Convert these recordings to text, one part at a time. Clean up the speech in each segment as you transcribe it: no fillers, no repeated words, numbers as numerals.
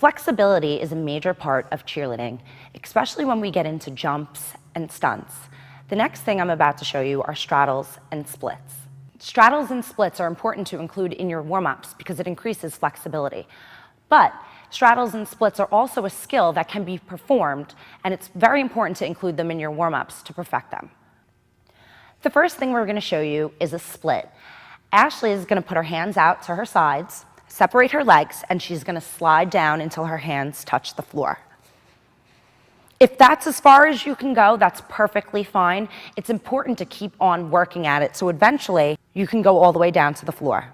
Flexibility is a major part of cheerleading, especially when we get into jumps and stunts. The next thing I'm about to show you are straddles and splits. Straddles and splits are important to include in your warm-ups because it increases flexibility. But straddles and splits are also a skill that can be performed, and it's very important to include them in your warm-ups to perfect them. The first thing we're going to show you is a split. Ashley is going to put her hands out to her sides, separate her legs, and she's going to slide down until her hands touch the floor. If that's as far as you can go, that's perfectly fine. It's important to keep on working at it so eventually you can go all the way down to the floor.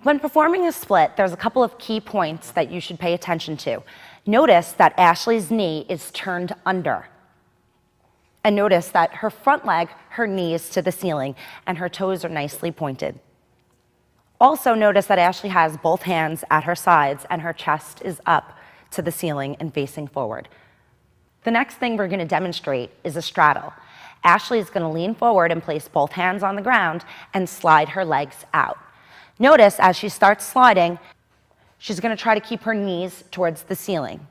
When performing a split, there's a couple of key points that you should pay attention to. Notice that Ashley's knee is turned under. And notice that her front leg, her knee is to the ceiling, and her toes are nicely pointed. Also notice that Ashley has both hands at her sides and her chest is up to the ceiling and facing forward. The next thing we're going to demonstrate is a straddle. Ashley is going to lean forward and place both hands on the ground and slide her legs out. Notice as she starts sliding, she's going to try to keep her knees towards the ceiling.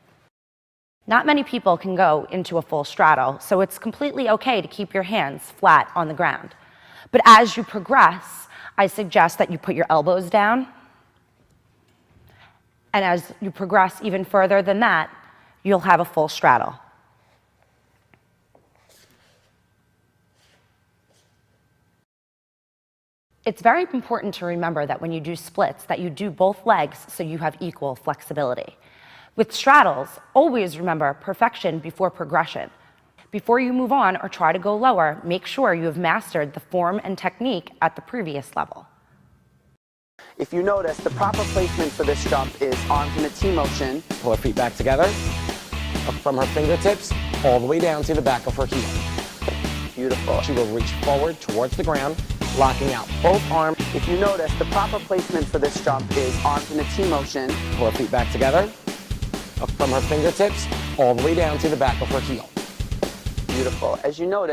Not many people can go into a full straddle, so it's completely okay to keep your hands flat on the ground. But as you progress, I suggest that you put your elbows down. And as you progress even further than that, you'll have a full straddle. It's very important to remember that when you do splits, that you do both legs so you have equal flexibility. With straddles, always remember perfection before progression. Before you move on or try to go lower, make sure you have mastered the form and technique at the previous level. If you notice, the proper placement for this jump is arms in a T-motion. Pull her feet back together, up from her fingertips, all the way down to the back of her heel. Beautiful. She will reach forward towards the ground, locking out both arms. If you notice, the proper placement for this jump is arms in a T-motion. Pull her feet back together, up from her fingertips, all the way down to the back of her heel. Beautiful. As you notice,